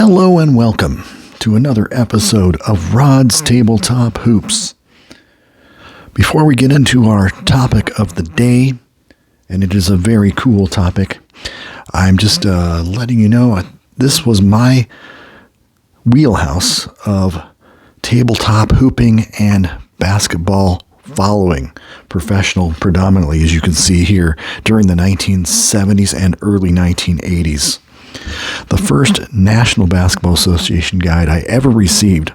Hello and welcome to another episode of Rod's Tabletop Hoops. Before we get into our topic of the day, and it is a very cool topic, I'm just letting you know this was my wheelhouse of tabletop hooping and basketball following, professional predominantly, as you can see here, during the 1970s and early 1980s. The first National Basketball Association guide I ever received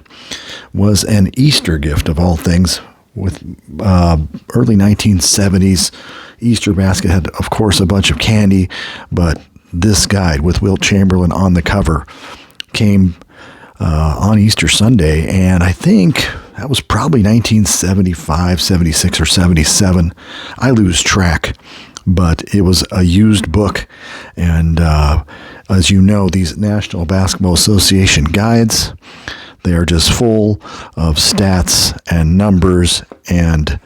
was an Easter gift of all things. With early 1970s, Easter basket had, of course, a bunch of candy, but this guide with Wilt Chamberlain on the cover came on Easter Sunday, and I think that was probably 1975, 76, or 77. I lose track, but it was a used book, and as you know, these National Basketball Association guides, they are just full of stats and numbers, and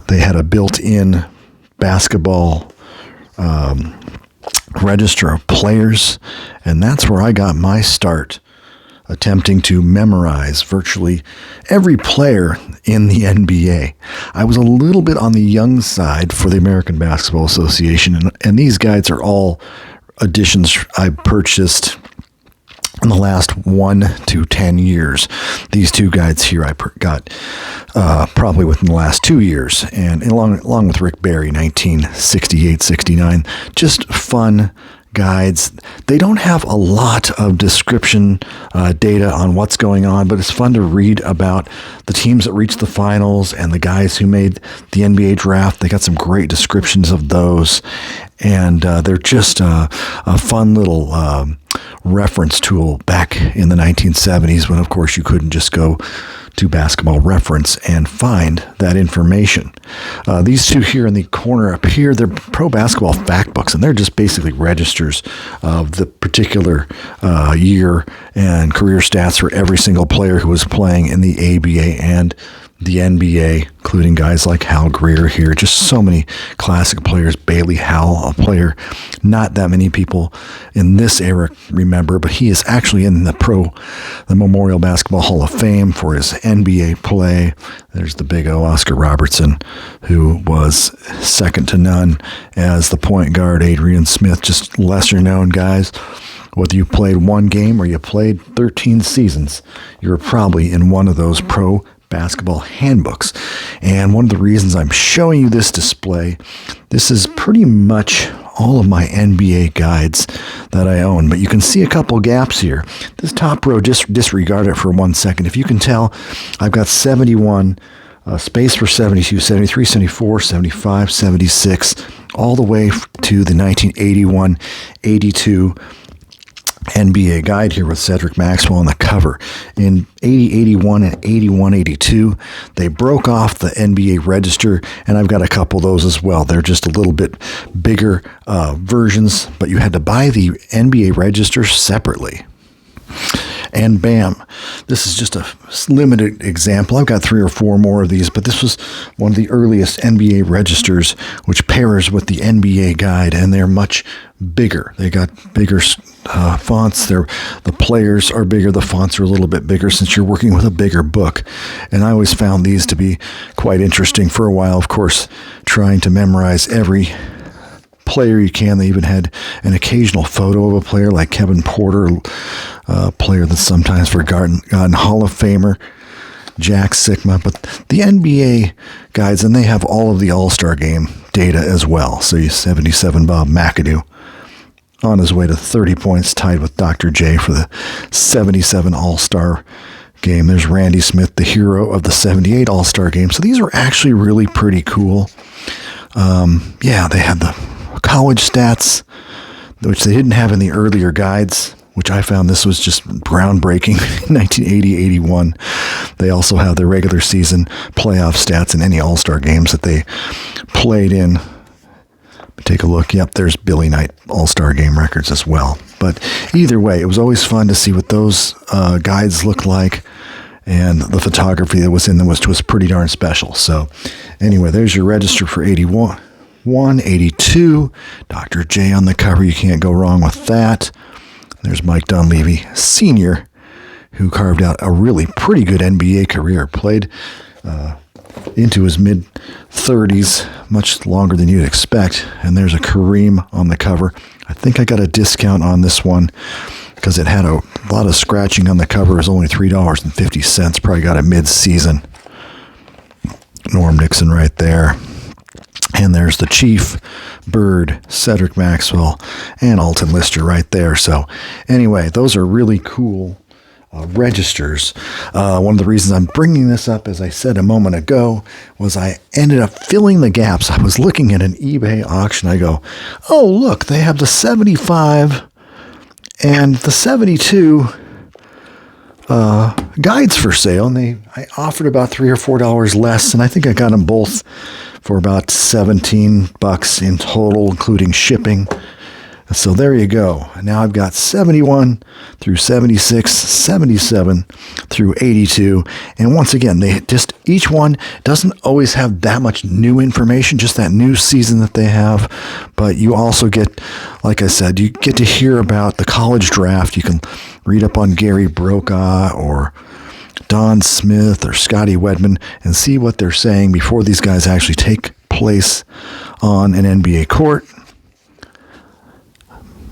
they had a built-in basketball register of players, and that's where I got my start, attempting to memorize virtually every player in the NBA. I was a little bit on the young side for the American Basketball Association, and these guides are all editions I purchased in the last 1 to 10 years. These two guides here I got probably within the last 2 years, and along with Rick Barry, 1968-69. Just fun guides. They don't have a lot of description data on what's going on, but it's fun to read about the teams that reached the finals and the guys who made the NBA draft. They got some great descriptions of those, and they're just a fun little reference tool back in the 1970s when, of course, you couldn't just go to Basketball Reference and find that information. These two here in the corner up here, they're pro basketball fact books, and they're just basically registers of the particular year and career stats for every single player who was playing in the ABA and the NBA, including guys like Hal Greer here. Just so many classic players. Bailey Howell, a player not that many people in this era remember, but he is actually in the Memorial Basketball Hall of Fame for his NBA play. There's the big O, Oscar Robertson, who was second to none as the point guard. Adrian Smith, just lesser known guys. Whether you played one game or you played 13 seasons, you're probably in one of those pro basketball handbooks. And one of the reasons I'm showing you this display, this is pretty much all of my NBA guides that I own, but you can see a couple gaps here. This top row, just disregard it for 1 second. If you can tell, I've got 71, space for 72, 73, 74, 75, 76, all the way to the 1981-82 NBA guide here with Cedric Maxwell on the cover. In 80-81 and 81-82, they broke off the NBA register, and I've got a couple of those as well. They're just a little bit bigger versions, but you had to buy the NBA register separately. And bam, this is just a limited example. I've got 3 or 4 more of these, but this was one of the earliest NBA registers, which pairs with the NBA guide, and they're much bigger. They got bigger fonts. The players are bigger. The fonts are a little bit bigger since you're working with a bigger book. And I always found these to be quite interesting for a while, of course, trying to memorize every player you can. They even had an occasional photo of a player like Kevin Porter, a player that's sometimes forgotten, Hall of Famer Jack Sikma. But the NBA guides, and they have all of the All-Star game data as well. So you 77 Bob McAdoo on his way to 30 points, tied with Dr. J for the 77 All-Star game. There's Randy Smith, the hero of the 78 All-Star game. So these were actually really pretty cool. They had the college stats, which they didn't have in the earlier guides, which I found this was just groundbreaking. 1980-81. They also have the regular season playoff stats in any All-Star games that they played in. Take a look. Yep, there's Billy Knight All-Star game records as well. But either way, it was always fun to see what those guides look like. And the photography that was in them was pretty darn special. So anyway, there's your register for 81. 182, Dr. J on the cover, you can't go wrong with that. There's Mike Dunleavy, Sr., who carved out a really pretty good NBA career. Played into his mid-30s, much longer than you'd expect. And there's a Kareem on the cover. I think I got a discount on this one because it had a lot of scratching on the cover. It was only $3.50. Probably got it mid-season. Norm Nixon right there. And there's the Chief, Bird, Cedric Maxwell, and Alton Lister right there. So anyway, those are really cool registers. One of the reasons I'm bringing this up, as I said a moment ago, was I ended up filling the gaps. I was looking at an eBay auction. I go, oh, look, they have the 75 and the 72 guides for sale. And I offered about $3 or $4 less, and I think I got them both for about $17 in total, including shipping. So there you go. Now I've got 71 through 76, 77 through 82. And once again, each one doesn't always have that much new information, just that new season that they have. But you also get, like I said, you get to hear about the college draft. You can read up on Gary Brokaw or Don Smith or Scotty Wedman and see what they're saying before these guys actually take place on an NBA court.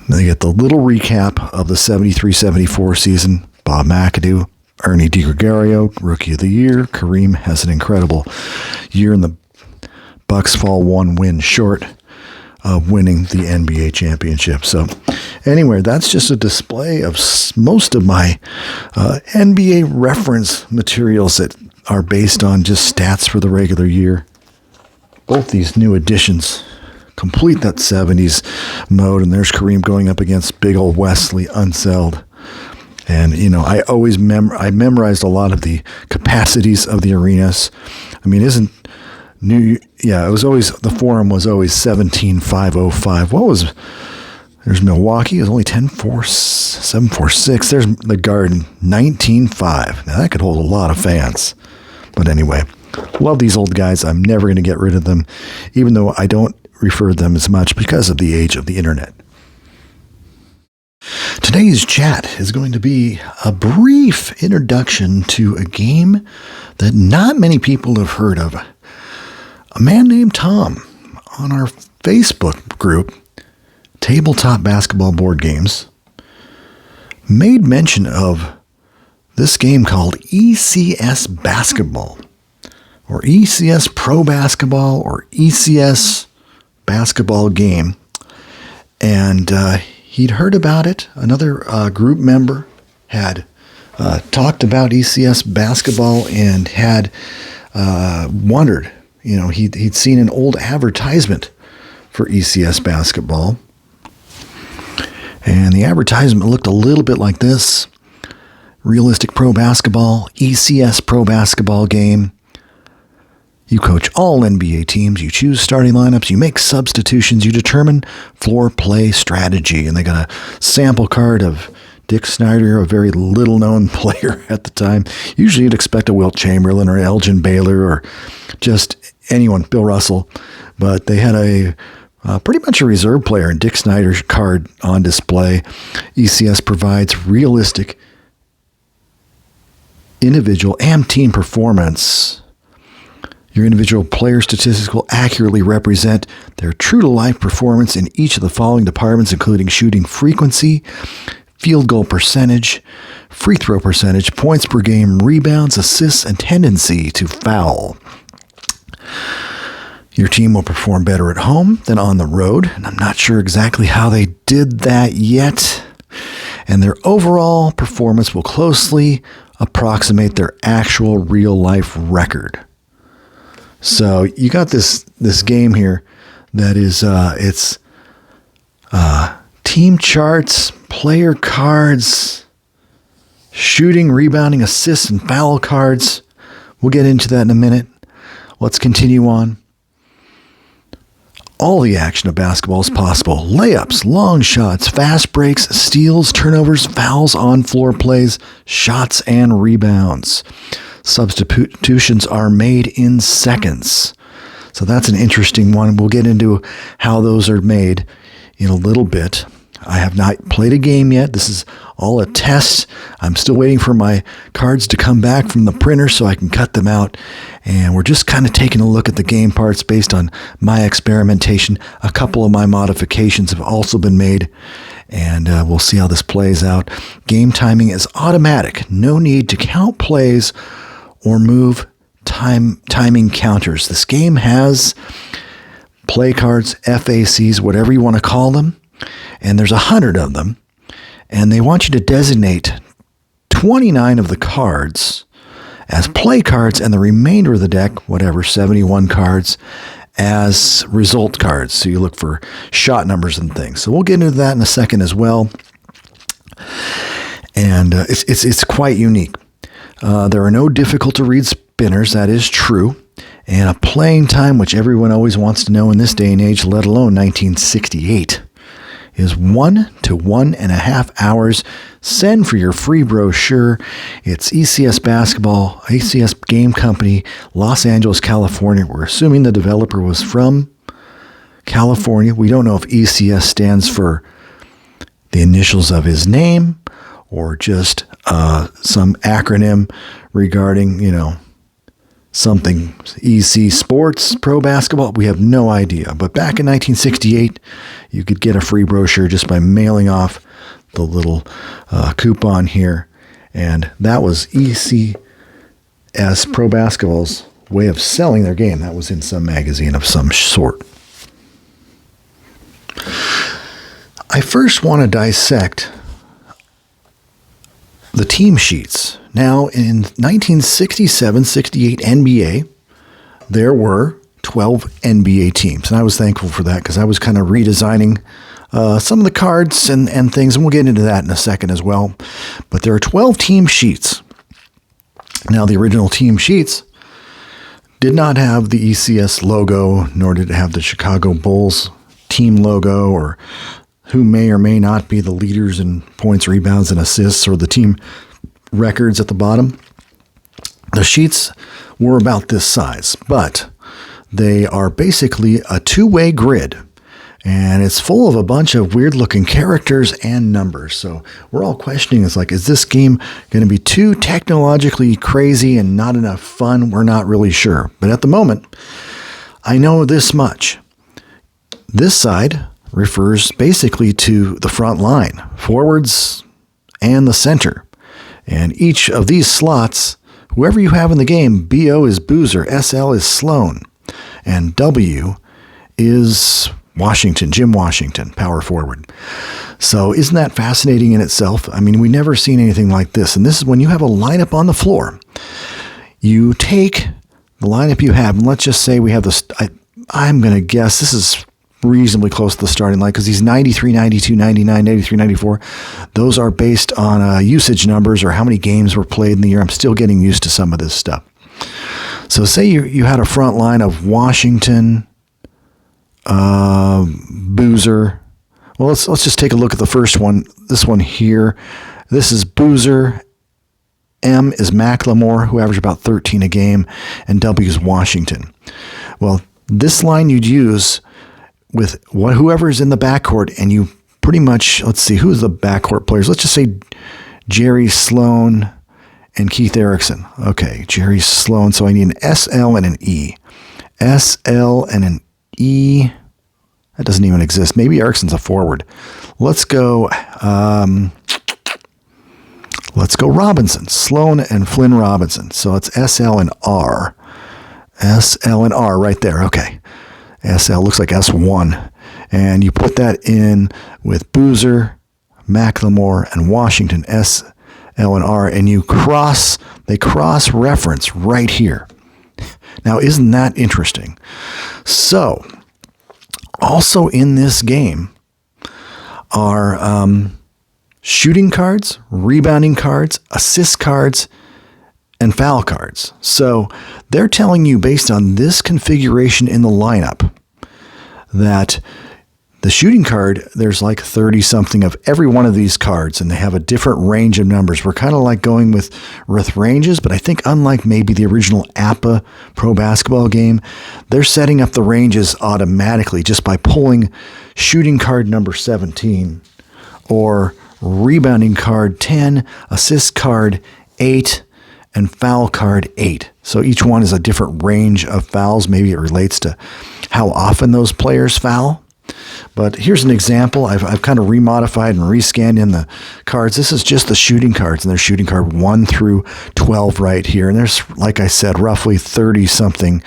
They get the little recap of the 73-74 season. Bob McAdoo, Ernie DiGregorio, Rookie of the Year. Kareem has an incredible year, and the Bucks fall one win short of winning the NBA championship. So anyway, that's just a display of most of my NBA reference materials that are based on just stats for the regular year. Both these new additions complete that 70s mode, and there's Kareem going up against big old Wesley Unseld. And, I always memorized a lot of the capacities of the arenas. I mean, it was always, the forum was always 17,505. There's Milwaukee, it was only 746. There's the Garden, 19,500. Now that could hold a lot of fans. But anyway, love these old guys. I'm never going to get rid of them, even though I don't refer to them as much because of the age of the internet. Today's chat is going to be a brief introduction to a game that not many people have heard of. A man named Tom on our Facebook group, Tabletop Basketball Board Games, made mention of this game called ECS Basketball, or ECS Pro Basketball, or ECS Basketball Game. And he'd heard about it. Another group member had talked about ECS Basketball and had wondered, he'd seen an old advertisement for ECS Basketball. And the advertisement looked a little bit like this: Realistic Pro Basketball, ECS Pro Basketball Game. You coach all NBA teams, you choose starting lineups, you make substitutions, you determine floor play strategy. And they got a sample card of Dick Snyder, a very little-known player at the time. Usually you'd expect a Wilt Chamberlain or Elgin Baylor or just anyone, Bill Russell. But they had a pretty much a reserve player in Dick Snyder's card on display. ECS provides realistic individual and team performance. Your individual player statistics will accurately represent their true-to-life performance in each of the following departments, including shooting frequency, field goal percentage, free throw percentage, points per game, rebounds, assists, and tendency to foul. Your team will perform better at home than on the road, and I'm not sure exactly how they did that yet. And their overall performance will closely approximate their actual real-life record. So you got this game here that is it's team charts, player cards, shooting, rebounding, assists, and foul cards. We'll get into that in a minute. Let's continue on. All the action of basketball is possible. Layups, long shots, fast breaks, steals, turnovers, fouls, on-floor plays, shots, and rebounds. Substitutions are made in seconds. So that's an interesting one. We'll get into how those are made in a little bit. I have not played a game yet. This is all a test. I'm still waiting for my cards to come back from the printer so I can cut them out. And we're just kind of taking a look at the game parts based on my experimentation. A couple of my modifications have also been made, and we'll see how this plays out. Game timing is automatic. No need to count plays or move timing counters. This game has play cards, FACs, whatever you want to call them. And there's 100 of them, and they want you to designate 29 of the cards as play cards and the remainder of the deck, whatever, 71 cards, as result cards. So you look for shot numbers and things. So we'll get into that in a second as well. And it's quite unique. There are no difficult to read spinners, that is true. And a playing time, which everyone always wants to know in this day and age, let alone 1968. Is 1 to 1.5 hours. Send for your free brochure. It's ECS Basketball, ECS Game Company, Los Angeles, California. We're assuming the developer was from California. We don't know if ECS stands for the initials of his name or just some acronym regarding, something EC Sports, Pro Basketball. We have no idea. But back in 1968, you could get a free brochure just by mailing off the little coupon here. And that was ECS Pro Basketball's way of selling their game. That was in some magazine of some sort. I first want to dissect the team sheets. Now, in 1967-68 NBA, there were 12 NBA teams, and I was thankful for that because I was kind of redesigning some of the cards and things, and we'll get into that in a second as well. But there are 12 team sheets. Now, the original team sheets did not have the ECS logo, nor did it have the Chicago Bulls team logo, or who may or may not be the leaders in points, rebounds, and assists, or the team records at the bottom. The sheets were about this size, but they are basically a two-way grid, and it's full of a bunch of weird-looking characters and numbers. So we're all questioning, is this game going to be too technologically crazy and not enough fun? We're not really sure. But at the moment, I know this much. This side refers basically to the front line, forwards, and the center. And each of these slots, whoever you have in the game, BO is Boozer, SL is Sloan, and W is Washington, Jim Washington, power forward. So isn't that fascinating in itself? I mean, we've never seen anything like this. And this is when you have a lineup on the floor. You take the lineup you have, and let's just say we have this, I'm going to guess this is reasonably close to the starting line because these 93, 92, 99, 83, 94, those are based on usage numbers or how many games were played in the year. I'm still getting used to some of this stuff. So say you had a front line of Washington, Boozer. Well, let's just take a look at the first one. This one here. This is Boozer. M is Macklemore, who averaged about 13 a game, and W is Washington. Well, this line you'd use with whoever's in the backcourt, and you pretty much, let's see, who's the backcourt players? Let's just say Jerry Sloan and Keith Erickson. Okay, Jerry Sloan, so I need an SL and an E. SL and an E, that doesn't even exist. Maybe Erickson's a forward. Let's go Robinson, Sloan and Flynn Robinson. So it's SL and R. SL and R right there, okay. SL looks like S1. And you put that in with Boozer, Macklemore, and Washington, SL and R, and they cross-reference right here. Now, isn't that interesting? So, also in this game are shooting cards, rebounding cards, assist cards, and foul cards. So they're telling you based on this configuration in the lineup that the shooting card, there's like 30 something of every one of these cards, and they have a different range of numbers. We're kind of like going with ranges, but I think unlike maybe the original APA Pro Basketball game, they're setting up the ranges automatically just by pulling shooting card number 17 or rebounding card 10, assist card 8, and foul card 8. So each one is a different range of fouls. Maybe it relates to how often those players foul. But here's an example. I've kind of remodified and rescanned in the cards. This is just the shooting cards, and there's shooting card 1 through 12 right here. And there's, like I said, roughly 30-something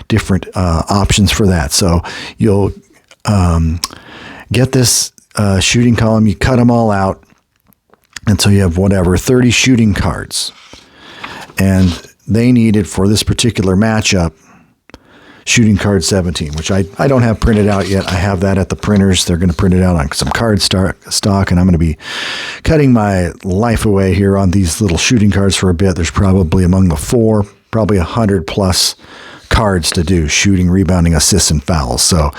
different options for that. So you'll get this shooting column, you cut them all out, and so you have 30 shooting cards. And they needed, for this particular matchup, shooting card 17, which I don't have printed out yet. I have that at the printers. They're going to print it out on some card stock, and I'm going to be cutting my life away here on these little shooting cards for a bit. There's probably among the 4, probably 100 plus cards to do: shooting, rebounding, assists, and fouls. So,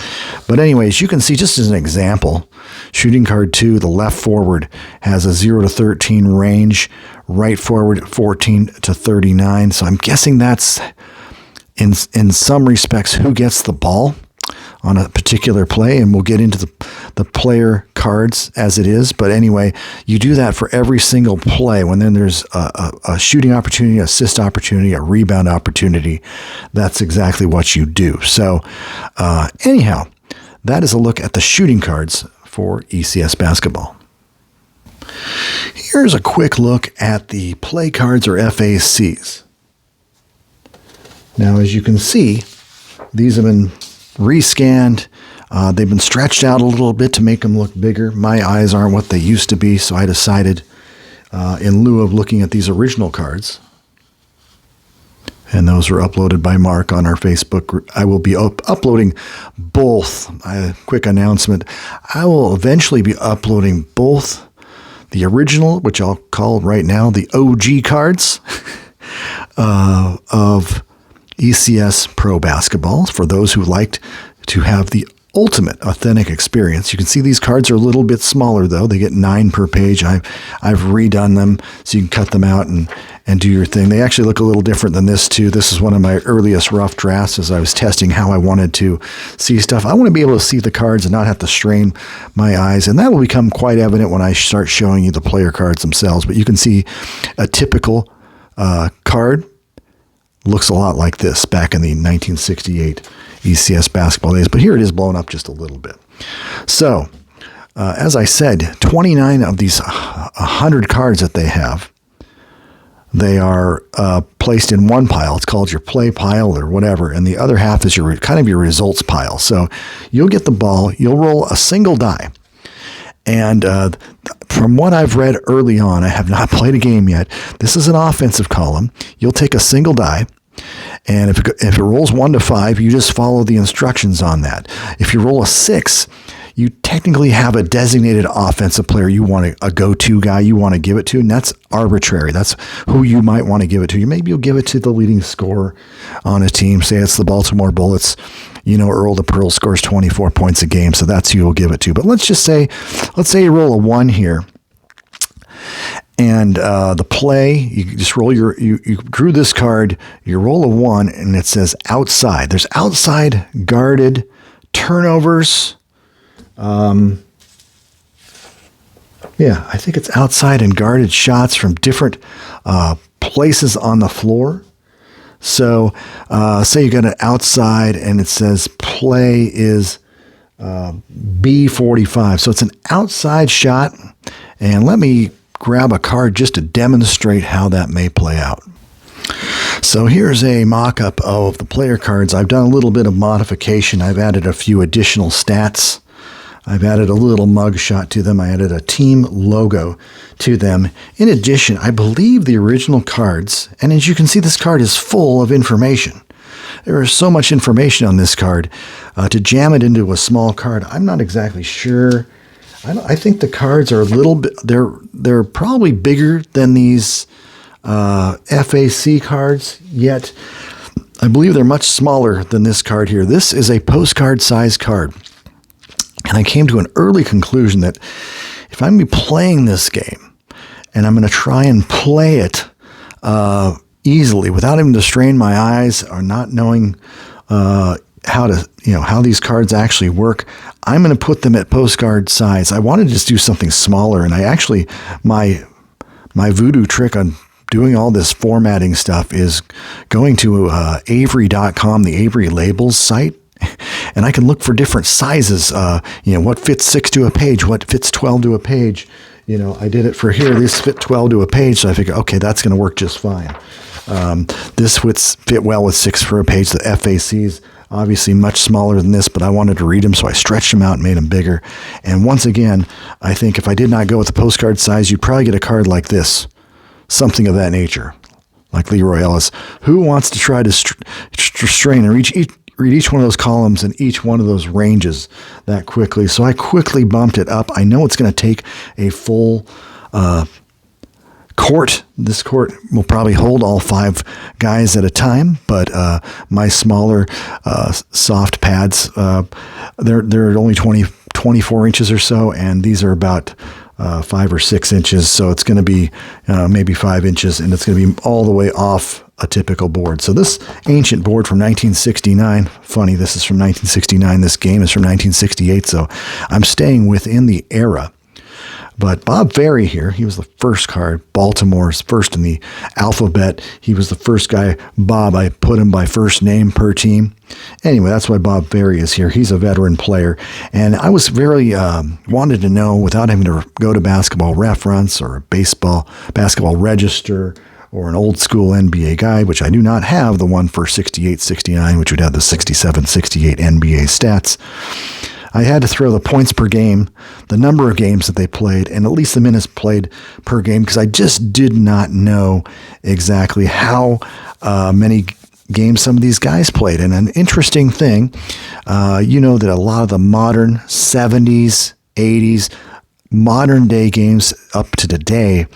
but anyways, you can see, just as an example, shooting card 2, the left forward, has a 0 to 13 range, right forward 14 to 39. So I'm guessing that's, in some respects, who gets the ball on a particular play, and we'll get into the player cards as it is. But anyway, you do that for every single play. When then there's a shooting opportunity, assist opportunity, a rebound opportunity, that's exactly what you do. So anyhow, that is a look at the shooting cards for ECS basketball. Here's a quick look at the play cards, or FACs. Now, as you can see, these have been rescanned. They've been stretched out a little bit to make them look bigger. My eyes aren't what they used to be, so I decided, in lieu of looking at these original cards, and those were uploaded by Mark on our Facebook group, I will be uploading both. Quick announcement: I will eventually be uploading both the original, which I'll call right now the OG cards, of ECS Pro Basketball, for those who liked to have the ultimate authentic experience. You can see these cards are a little bit smaller, though. They get 9 per page. I've redone them so you can cut them out and do your thing. They actually look a little different than this, too. This is one of my earliest rough drafts as I was testing how I wanted to see stuff. I want to be able to see the cards and not have to strain my eyes, and that will become quite evident when I start showing you the player cards themselves. But you can see a typical card looks a lot like this back in the 1968 ECS basketball days, but here it is blown up just a little bit. So, as I said, 29 of these 100 cards that they have, they are placed in one pile. It's called your play pile or whatever, and the other half is your kind of your results pile. So you'll get the ball, you'll roll a single die, and from what I've read early on, I have not played a game yet. This is an offensive column. You'll take a single die, and if it rolls 1 to 5, you just follow the instructions on that. If you roll a 6, you technically have a designated offensive player you want a go-to guy you want to give it to, and that's arbitrary. That's who you might want to give it to. Maybe you'll give it to the leading scorer on a team. Say it's the Baltimore Bullets. You know, Earl the Pearl scores 24 points a game, so that's who you'll give it to. But let's say you roll a 1 here, and the play, you just roll you drew this card, you roll a 1, and it says outside. There's outside, guarded, turnovers. I think it's outside and guarded shots from different places on the floor. So say you got an outside and it says play is B45. So it's an outside shot. And let me grab a card just to demonstrate how that may play out. So here's a mock-up of the player cards. I've done a little bit of modification. I've added a few additional stats. I've added a little mug shot to them. I added a team logo to them. In addition, I believe the original cards, and as you can see, this card is full of information. There is so much information on this card. To jam it into a small card, I'm not exactly sure. I think the cards are a little bit, they're probably bigger than these FAC cards, yet I believe they're much smaller than this card here. This is a postcard size card. And I came to an early conclusion that if I'm going to be playing this game and I'm going to try and play it easily without having to strain my eyes or not knowing how these cards actually work, I'm going to put them at postcard size. I wanted to just do something smaller, and I actually, my voodoo trick on doing all this formatting stuff is going to Avery.com, the Avery Labels site, and I can look for different sizes, what fits 6 to a page, what fits 12 to a page. I did it for here. This fit 12 to a page, so I figured, okay, that's going to work just fine. This would fit well with 6 for a page. The FACs, obviously much smaller than this, but I wanted to read them, so I stretched them out and made them bigger. And once again, I think if I did not go with the postcard size, you'd probably get a card like this, something of that nature, like Leroy Ellis. Who wants to try to strain and read each one of those columns and each one of those ranges that quickly? So I quickly bumped it up. I know it's going to take a full court. This court will probably hold all 5 guys at a time, but my smaller soft pads, they're only 24 inches or so, and these are about 5 or 6 inches. So it's going to be maybe 5 inches, and it's going to be all the way off a typical board. So this ancient board from 1969, funny, this is from 1969. This game is from 1968. So I'm staying within the era. But Bob Ferry here, he was the first card, Baltimore's first in the alphabet. He was the first guy, Bob. I put him by first name per team. Anyway, that's why Bob Ferry is here. He's a veteran player. And I was very wanted to know, without having to go to Basketball Reference or Basketball Register, or an old school NBA guide, which I do not have, the one for 68-69, which would have the 67-68 NBA stats. I had to throw the points per game, the number of games that they played, and at least the minutes played per game, because I just did not know exactly how many games some of these guys played. And an interesting thing, that a lot of the modern 70s, 80s, modern day games up to today,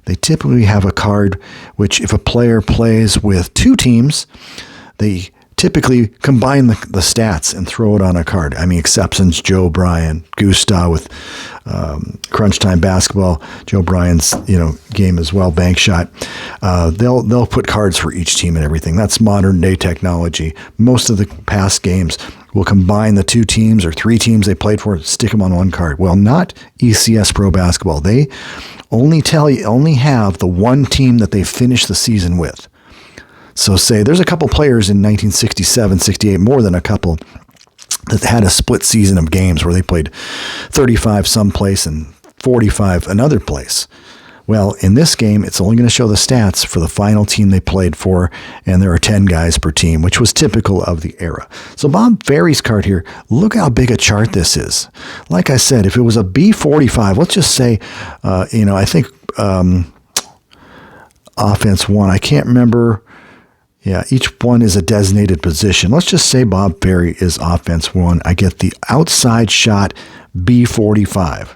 they typically have a card which, if a player plays with 2 teams, they typically combine the stats and throw it on a card. I mean, exceptions, Joe Bryan, Gustav with Crunch Time Basketball, Joe Bryan's game as well, Bank Shot. They'll put cards for each team and everything. That's modern day technology. Have the past games will combine the 2 teams or 3 teams they played for, stick them on one card. Well, not ECS Pro Basketball. They only have the one team that they finished the season with. So say there's a couple players in 1967, 68, more than a couple, that had a split season of games where they played 35 someplace and 45 another place. Well, in this game, it's only going to show the stats for the final team they played for, and there are 10 guys per team, which was typical of the era. So Bob Ferry's card here, look how big a chart this is. Like I said, if it was a B45, let's just say, I think offense 1, I can't remember. Yeah, each one is a designated position. Let's just say Bob Ferry is offense 1. I get the outside shot B45.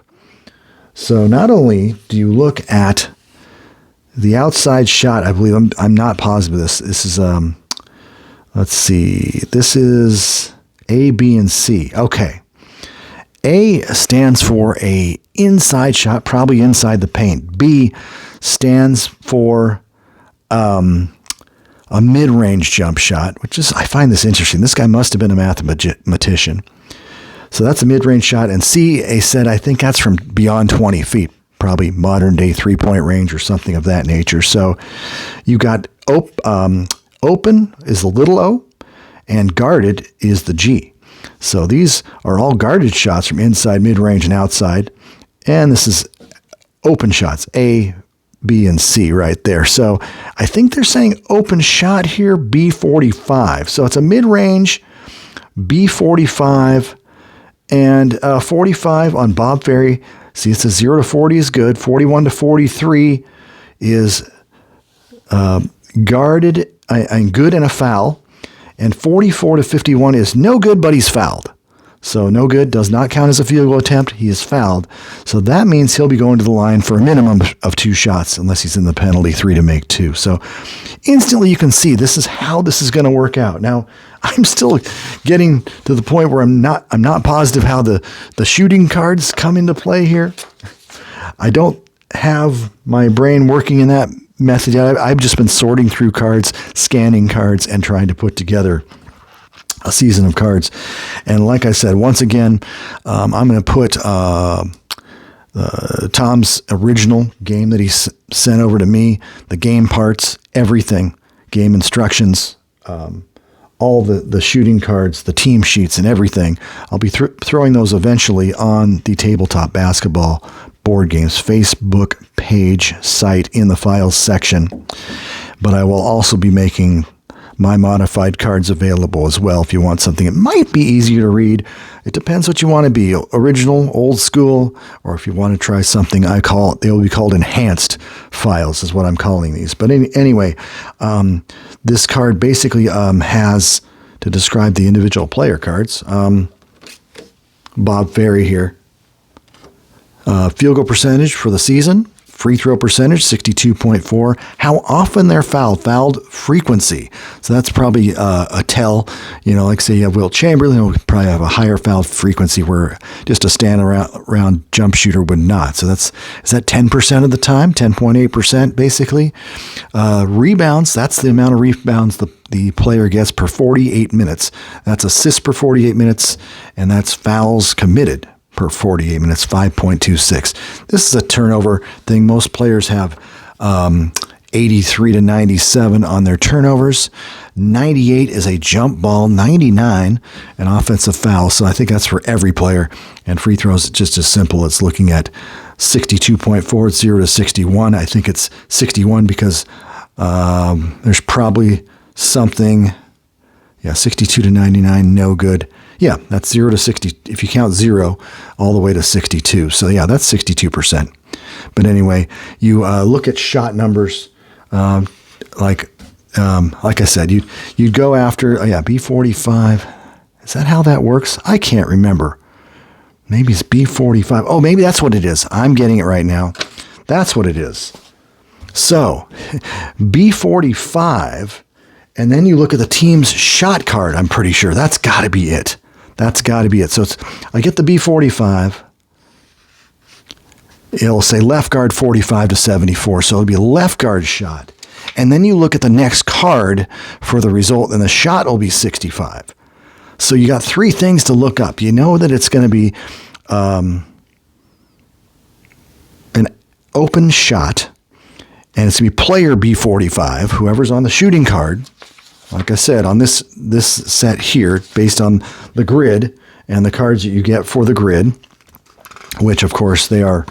So not only do you look at the outside shot, I believe, I'm not positive of this. This is, let's see, this is A, B, and C. Okay. A stands for a inside shot, probably inside the paint. B stands for a mid-range jump shot, which is, I find this interesting. This guy must have been a mathematician. So that's a mid-range shot. And C, A said, I think that's from beyond 20 feet, probably modern-day three-point range or something of that nature. So you got open is the little o, and guarded is the G. So these are all guarded shots from inside, mid-range, and outside. And this is open shots, A, B, and C right there. So I think they're saying open shot here, B45. So it's a mid-range, B45, and 45 on Bob Ferry. See, it says 0 to 40 is good. 41 to 43 is guarded and good and a foul. And 44 to 51 is no good, but he's fouled. So no good does not count as a field goal attempt. He is fouled. So that means he'll be going to the line for a minimum of 2 shots unless he's in the penalty, 3 to make 2. So instantly you can see this is how this is going to work out. Now, I'm still getting to the point where I'm not positive how the shooting cards come into play here. I don't have my brain working in that method yet. I've just been sorting through cards, scanning cards, and trying to put together a season of cards. And like I said, once again, I'm going to put Tom's original game that he sent over to me, the game parts, everything, game instructions, all the shooting cards, the team sheets, and everything. I'll be throwing those eventually on the Tabletop Basketball Board Games Facebook page site in the files section. But I will also be making my modified cards available as well if you want something. It might be easier to read. It depends what you want to be, original, old school, or if you want to try something, they will be called enhanced files is what I'm calling these. But anyway, this card basically has, to describe the individual player cards, Bob Ferry here. Field goal percentage for the season, free throw percentage, 62.4. How often they're fouled frequency. So that's probably a tell. Like say you have Wilt Chamberlain, he'll probably have a higher foul frequency where just a stand around jump shooter would not. So is that 10% of the time, 10.8% basically. Rebounds, that's the amount of rebounds the player gets per 48 minutes. That's assists per 48 minutes, and that's fouls committed per 48 minutes, 5.26. This is a turnover thing. Most players have 83 to 97 on their turnovers. 98 is a jump ball. 99 an offensive foul. So I think that's for every player. And free throws just as simple. It's looking at 62.4. It's 0 to 61. I think it's 61 because there's probably something. Yeah, 62 to 99, no good. Yeah, that's 0 to 60. If you count 0 all the way to 62. So yeah, that's 62%. But anyway, you look at shot numbers. Like I said, you'd go after B45. Is that how that works? I can't remember. Maybe it's B45. Oh, maybe that's what it is. I'm getting it right now. That's what it is. So B45, and then you look at the team's shot card. I'm pretty sure that's got to be it. That's got to be it. So I get the B45. It'll say left guard 45 to 74. So it'll be a left guard shot. And then you look at the next card for the result, and the shot will be 65. So you got three things to look up. You know that it's going to be an open shot, and it's going to be player B45, whoever's on the shooting card. Like I said, on this set here, based on the grid and the cards that you get for the grid, which of course they are,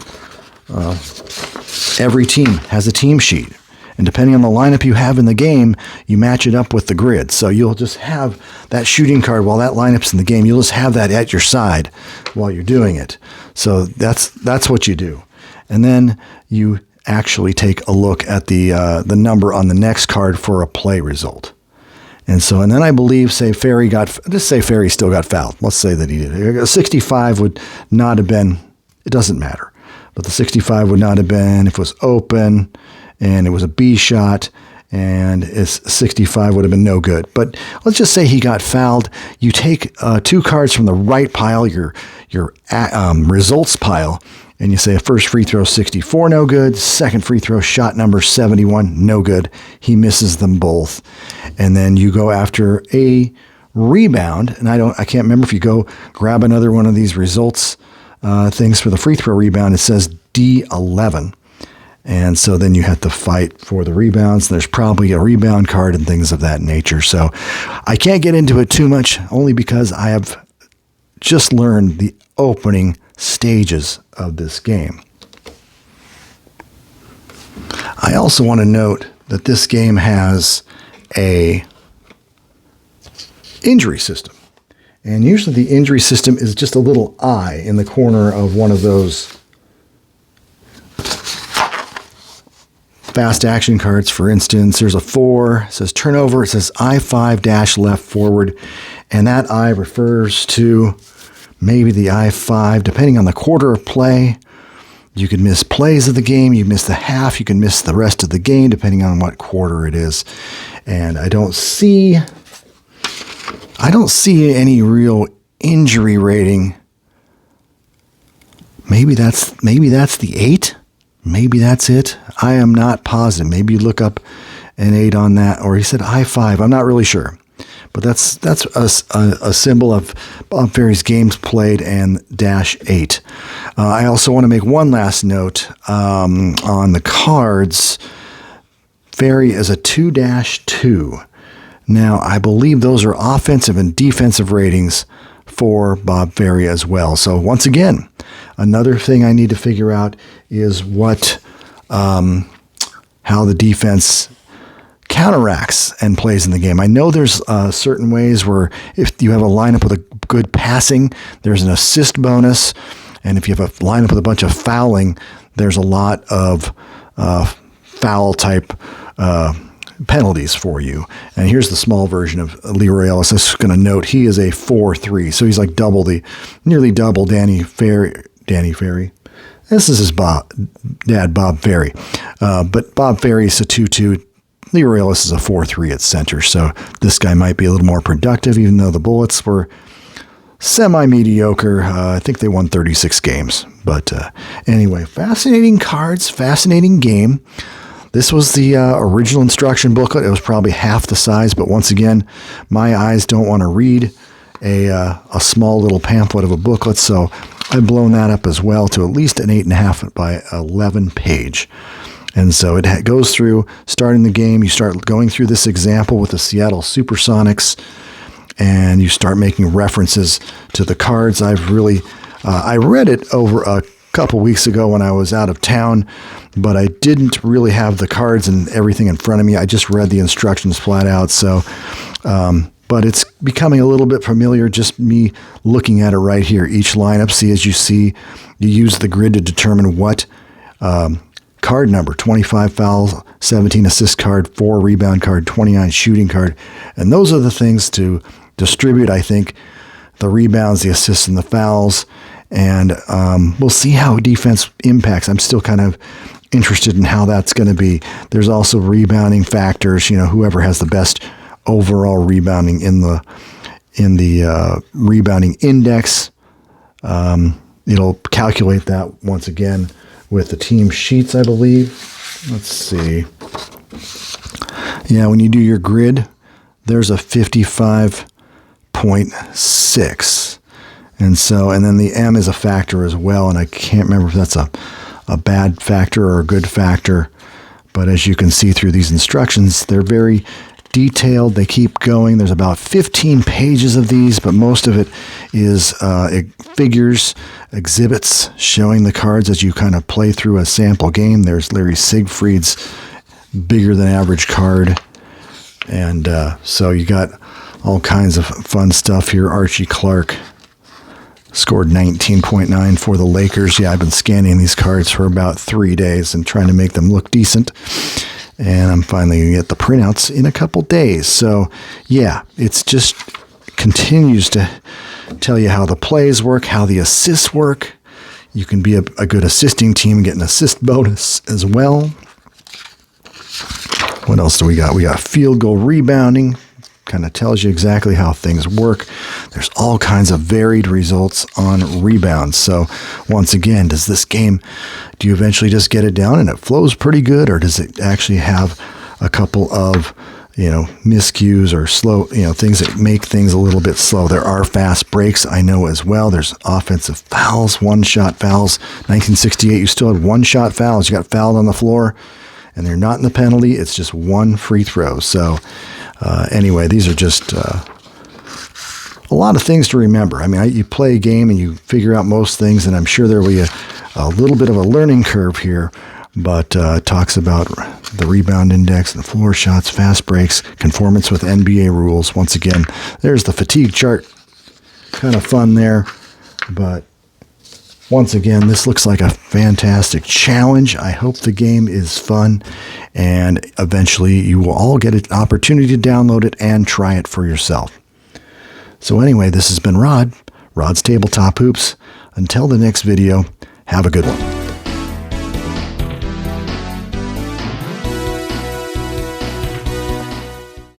every team has a team sheet. And depending on the lineup you have in the game, you match it up with the grid. So you'll just have that shooting card while that lineup's in the game. You'll just have that at your side while you're doing it. So that's what you do. And then you actually take a look at the number on the next card for a play result. And then I believe, say Ferry still got fouled. Let's say that he did. A 65 would not have been, it doesn't matter. But the 65 would not have been if it was open and it was a B shot, and it's 65 would have been no good. But let's just say he got fouled. You take two cards from the right pile, your results pile, and you say first free throw 64, no good. Second free throw shot number 71, no good. He misses them both. And then you go after a rebound, and I can't remember if you go grab another one of these results things for the free throw rebound. It says D11. And so then you have to fight for the rebounds. There's probably a rebound card and things of that nature. So I can't get into it too much, only because I have just learned the opening stages of this game. I also want to note that this game has a injury system. And usually the injury system is just a little eye in the corner of one of those fast action cards. For instance, there's a 4, it says turnover, it says I5 dash left forward, and that I refers to maybe the I5, depending on the quarter of play. You could miss plays of the game, you miss the half, you can miss the rest of the game, depending on what quarter it is. And I don't see any real injury rating. Maybe that's the 8. Maybe that's it. I am not positive. Maybe you look up an 8 on that, or he said I5. I'm not really sure. But that's a symbol of Bob Ferry's games played and -8. I also want to make one last note on the cards. Ferry is a 2-2. Now, I believe those are offensive and defensive ratings for Bob Ferry as well. So once again, another thing I need to figure out is how the defense counteracts and plays in the game. I know there's certain ways where if you have a lineup with a good passing, there's an assist bonus. And if you have a lineup with a bunch of fouling, there's a lot of foul type penalties for you. And here's the small version of Leroy Ellis. I'm just going to note he is a 4-3. So he's like nearly double Danny Ferry. This is his dad, Bob Ferry. But Bob Ferry is a 2-2. Leroy Ellis is a 4-3 at center. So this guy might be a little more productive, even though the Bullets were semi-mediocre. I think they won 36 games. But anyway, fascinating cards, fascinating game. This was the original instruction booklet. It was probably half the size, but once again, my eyes don't want to read a small little pamphlet of a booklet, so I've blown that up as well to at least an 8.5 by 11 page. And so it goes through, starting the game, you start going through this example with the Seattle Supersonics, and you start making references to the cards. I read it over a couple weeks ago when I was out of town, but I didn't really have the cards and everything in front of me. I just read the instructions flat out. So, but it's becoming a little bit familiar, just me looking at it right here. Each lineup, as you see, you use the grid to determine what card number, 25 fouls, 17 assist card, 4 rebound card, 29 shooting card. And those are the things to distribute, I think, the rebounds, the assists, and the fouls. And we'll see how defense impacts. I'm still kind of interested in how that's going to be. There's also rebounding factors. Whoever has the best overall rebounding in the rebounding index, it'll calculate that once again with the team sheets, I believe. Let's see. Yeah, when you do your grid, there's a 55.6. And then the M is a factor as well, and I can't remember if that's a bad factor or a good factor. But as you can see through these instructions, they're very detailed. They keep going. There's about 15 pages of these, but most of it is figures, exhibits showing the cards as you kind of play through a sample game. There's Larry Siegfried's bigger than average card. And so you got all kinds of fun stuff here. Archie Clark scored 19.9 for the Lakers. Yeah, I've been scanning these cards for about 3 days and trying to make them look decent. And I'm finally going to get the printouts in a couple days. So, yeah, it's just continues to tell you how the plays work, how the assists work. You can be a good assisting team and get an assist bonus as well. What else do we got? We got field goal rebounding. Kind of tells you exactly how things work. There's all kinds of varied results on rebounds. So once again, do you eventually just get it down and it flows pretty good, or does it actually have a couple of, miscues or slow, things that make things a little bit slow? There are fast breaks, I know as well. There's offensive fouls, one-shot fouls. 1968, you still had one-shot fouls. You got fouled on the floor, and they're not in the penalty. It's just one free throw. So anyway, these are just a lot of things to remember. I mean, you play a game and you figure out most things, and I'm sure there will be a little bit of a learning curve here, but it talks about the rebound index, the floor shots, fast breaks, conformance with NBA rules. Once again, there's the fatigue chart. Kind of fun there, but once again, this looks like a fantastic challenge. I hope the game is fun, and eventually you will all get an opportunity to download it and try it for yourself. So anyway, this has been Rod's Tabletop Hoops. Until the next video, have a good one.